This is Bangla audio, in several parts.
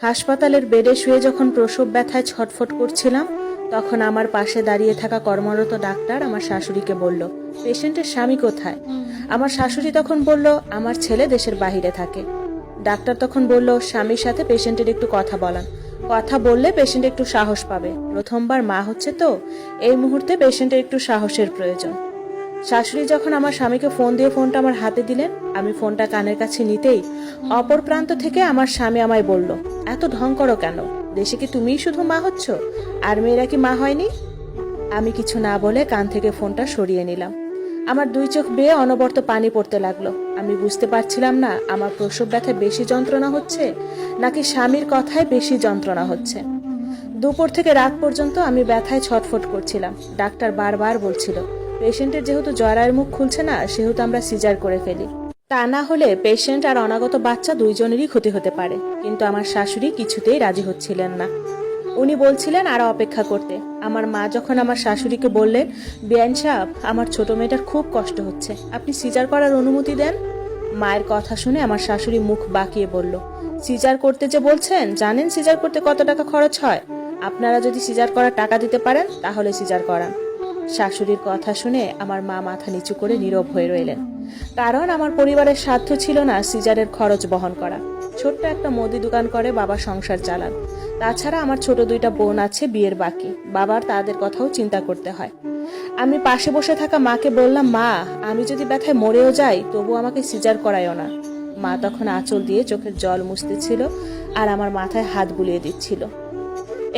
হাসপাতালের বেডে শুয়ে যখন প্রসব ব্যথায় ছটফট করছিলাম, তখন আমার পাশে দাঁড়িয়ে থাকা কর্মরত ডাক্তার আমার শাশুড়িকে বলল, পেশেন্টের স্বামী কোথায়? আমার শাশুড়ি তখন বলল, আমার ছেলে দেশের বাহিরে থাকে। ডাক্তার তখন বলল, স্বামীর সাথে পেশেন্টের একটু কথা বলান, কথা বললে পেশেন্ট একটু সাহস পাবে, প্রথমবার মা হচ্ছে তো, এই মুহূর্তে পেশেন্টের একটু সাহসের প্রয়োজন। শাশুড়ি যখন আমার স্বামীকে ফোন দিয়ে ফোনটা আমার হাতে দিলেন, আমি ফোনটা কানের কাছে নিতেই অপর প্রান্ত থেকে আমার স্বামী আমায় বলল, এত ঢং করো কেন? দেশে কি তুমিই শুধু মা হচ্ছ, আর মেয়েরা কি মা হয়নি? আমি কিছু না বলে কান থেকে ফোনটা সরিয়ে নিলাম। আমার দুই চোখ বেয়ে অনবরত পানি পড়তে লাগলো। আমি বুঝতে পারছিলাম না আমার প্রসব ব্যথায় বেশি যন্ত্রণা হচ্ছে নাকি স্বামীর কথায় বেশি যন্ত্রণা হচ্ছে। দুপুর থেকে রাত পর্যন্ত আমি ব্যথায় ছটফট করছিলাম। ডাক্তার বারবার বলছিল, পেশেন্টের যেহেতু জরায়ের মুখ খুলছে না, সেহেতু আমরা সিজার করে ফেলি, তা না হলে পেশেন্ট আর অনাগত বাচ্চা দুইজনেরই ক্ষতি হতে পারে। কিন্তু আমার শাশুড়ি কিছুতেই রাজি হচ্ছিলেন না। উনি বলছিলেন আরো অপেক্ষা করতে। আমার মা যখন আমার শাশুড়িকে বললেন, বেআইন সাহেব, আমার ছোট মেয়েটার খুব কষ্ট হচ্ছে, আপনি সিজার করার অনুমতি দেন। মায়ের কথা শুনে আমার শাশুড়ি মুখ বাঁকিয়ে বলল, সিজার করতে যে বলছেন, জানেন সিজার করতে কত টাকা খরচ হয়? আপনারা যদি সিজার করার টাকা দিতে পারেন তাহলে সিজার করান। শাশুড়ির কথা শুনে আমার মা মাথা নিচু করে নীরব হয়ে রইলেন, কারণ আমার পরিবারের সাধ্য ছিল না সিজারের খরচ বহন করা। ছোট্ট একটা মুদি দোকান করে বাবা সংসার চালান। তাছাড়া আমার ছোট দুইটা বোন আছে, বিয়ের বাকি, বাবার তাদের কথাও চিন্তা করতে হয়। আমি পাশে বসে থাকা মাকে বললাম, মা, আমি যদি ব্যথায় মরেও যাই তবু আমাকে সিজার করায়ও না। মা তখন আঁচল দিয়ে চোখের জল মুছতেছিল আর আমার মাথায় হাত বুলিয়ে দিচ্ছিল।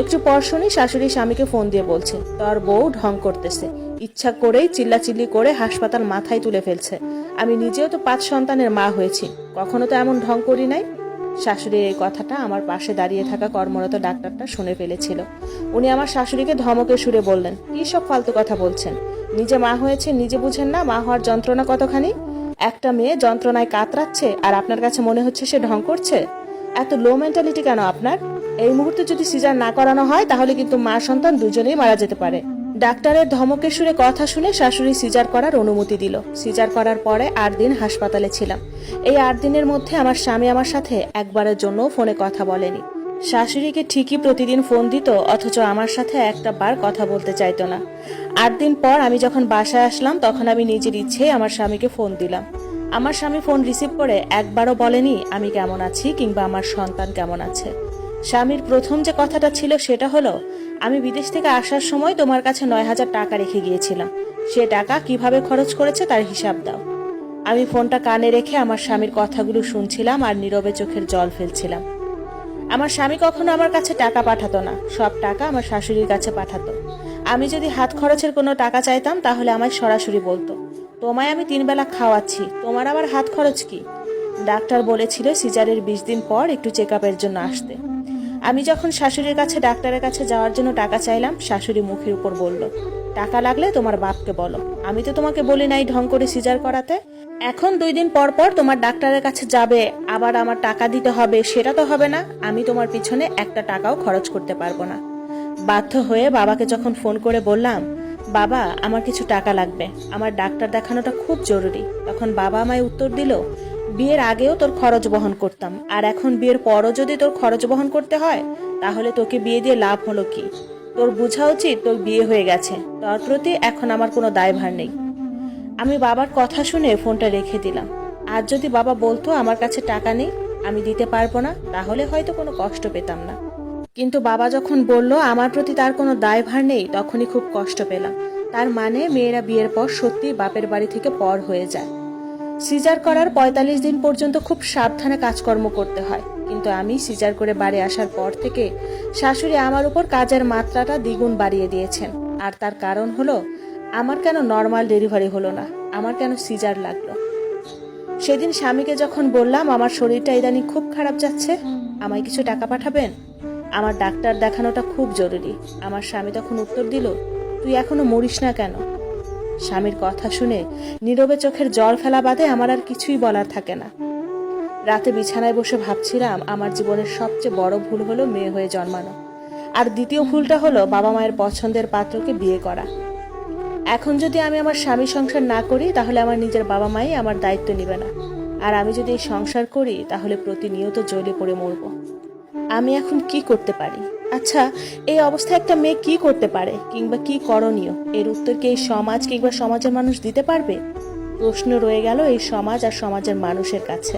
একটু পর শুনি শাশুড়ি স্বামীকে ফোন দিয়ে বলছে, তোর বউ ঢং করতেছে, ইচ্ছা করেই চিল্লাচিল্লি করে হাসপাতাল মাথায় তুলে ফেলছে। আমি নিজেও তো 5 সন্তানের মা হয়েছি, কখনো তো এমন ঢং করি নাই। শাশুড়ির এই কথাটা আমার পাশে দাঁড়িয়ে থাকা কর্মরত ডাক্তারটা শুনে ফেলেছিল। উনি আমার শাশুড়িকে ধমকে সুরে বললেন, কি সব ফালতু কথা বলছেন? নিজে মা হয়েছে, নিজে বুঝেন না মা হওয়ার যন্ত্রণা কতখানি? একটা মেয়ে যন্ত্রণায় কাতরাচ্ছে আর আপনার কাছে মনে হচ্ছে সে ঢং করছে? এত লো মেন্টালিটি কেন আপনার? এই মুহূর্তে যদি সিজার না করানো হয় তাহলে কিন্তু মা সন্তান দুজনেই মারা যেতে পারে। ডাক্তারের ধমকের সুরে কথা শুনে শাশুড়ি সিজার করার অনুমতি দিল। সিজার করার পরে 8 দিন হাসপাতালে ছিলাম। এই 8 দিনের মধ্যে আমার স্বামী আমার সাথে একবারের জন্য ফোনে কথা বলেনি। শাশুড়িকে ঠিকই প্রতিদিন ফোন দিত, অথচ আমার সাথে একটা বার কথা বলতে চাইতো না। 8 দিন পর আমি যখন বাসায় আসলাম তখন আমি নিজের ইচ্ছে আমার স্বামীকে ফোন দিলাম। আমার স্বামী ফোন রিসিভ করে একবারও বলেনি আমি কেমন আছি কিংবা আমার সন্তান কেমন আছে। স্বামীর প্রথম যে কথাটা ছিল সেটা হলো, আমি বিদেশ থেকে আসার সময় তোমার কাছে 9,000 টাকা রেখে গিয়েছিলাম, সে টাকা কিভাবে খরচ করেছে তার হিসাব দাও। আমি ফোনটা কানে রেখে আমার স্বামীর কথাগুলো শুনছিলাম আর নীরবে চোখের জল ফেলছিলাম। আমার স্বামী কখনো আমার কাছে টাকা পাঠাতো না, সব টাকা আমার শাশুড়ির কাছে পাঠাতো। আমি যদি হাত খরচের কোনো টাকা চাইতাম তাহলে আমায় সরাসরি বলতো, তোমায় আমি 3 বেলা খাওয়াচ্ছি, তোমার আবার হাত খরচ কি? ডাক্তার বলেছিল সিজারের 20 দিন পর একটু চেক আপের জন্য আসতে। আমি যখন শাশুড়ির কাছে ডাক্তারের কাছে যাওয়ার জন্য টাকা চাইলাম, শাশুড়ি মুখের উপর বলল, টাকা লাগলে তোমার বাপকে বলো, আমি তো তোমাকে বলি নাই ঢং করে সিজার করাতে। এখন 2 দিন পর পর তোমার ডাক্তারের কাছে যাবে, আবার আমার টাকা দিতে হবে, সেটা তো হবে না। আমি তোমার পিছনে একটা টাকাও খরচ করতে পারবো না। বাধ্য হয়ে বাবাকে যখন ফোন করে বললাম, বাবা, আমার কিছু টাকা লাগবে, আমার ডাক্তার দেখানোটা খুব জরুরি, তখন বাবা আমায় উত্তর দিল, বিয়ের আগেও তোর খরচ বহন করতাম, আর এখন বিয়ের পরও যদি তোর খরচ বহন করতে হয় তাহলে তোকে বিয়ে দিয়ে লাভ হলো কি? তোর বোঝা উচিত তোর বিয়ে হয়ে গেছে, তোর প্রতি এখন আমার কোনো দায়ভার নেই। আমি বাবার কথা শুনে ফোনটা রেখে দিলাম। আর যদি বাবা বলতো আমার কাছে টাকা নেই, আমি দিতে পারবো না, তাহলে হয়তো কোনো কষ্ট পেতাম না। কিন্তু বাবা যখন বলল আমার প্রতি তার কোনো দায়ভার নেই, তখনই খুব কষ্ট পেলাম। তার মানে মেয়েরা বিয়ের পর সত্যি বাপের বাড়ি থেকে পর হয়ে যায়। সিজার করার 45 দিন পর্যন্ত খুব সাবধানে কাজকর্ম করতে হয়, কিন্তু আমি সিজার করে বাড়ি আসার পর থেকে শাশুড়ি আমার উপর কাজের মাত্রাটা দ্বিগুণ বাড়িয়ে দিয়েছেন। আর তার কারণ হলো, আমার কেন নর্মাল ডেলিভারি হলো না, আমার কেন সিজার লাগলো। সেদিন স্বামীকে যখন বললাম আমার শরীরটা ইদানিং খুব খারাপ যাচ্ছে, আমায় কিছু টাকা পাঠাবেন, আমার ডাক্তার দেখানোটা খুব জরুরি, আমার স্বামী তখন উত্তর দিল, তুই এখনো মরিস না কেন? স্বামীর কথা শুনে নীরবে চোখের জল ফেলা বাদে আমার আর কিছুই বলার থাকে না। রাতে বিছানায় বসে ভাবছিলাম আমার জীবনের সবচেয়ে বড় ভুল হলো মেয়ে হয়ে জন্মানো, আর দ্বিতীয় ভুলটা হলো বাবা মায়ের পছন্দের পাত্রকে বিয়ে করা। এখন যদি আমি আমার স্বামী সংসার না করি তাহলে আমার নিজের বাবা মাই আমার দায়িত্ব নেবে না, আর আমি যদি এই সংসার করি তাহলে প্রতিনিয়ত জ্বলে পড়ে মরব। আমি এখন কি করতে পারি? আচ্ছা, এই অবস্থায় একটা মেয়ে কি করতে পারে কিংবা কি করণীয়, এর উত্তর কি এই সমাজ কিংবা সমাজের মানুষ দিতে পারবে? প্রশ্ন রয়ে গেল এই সমাজ আর সমাজের মানুষের কাছে।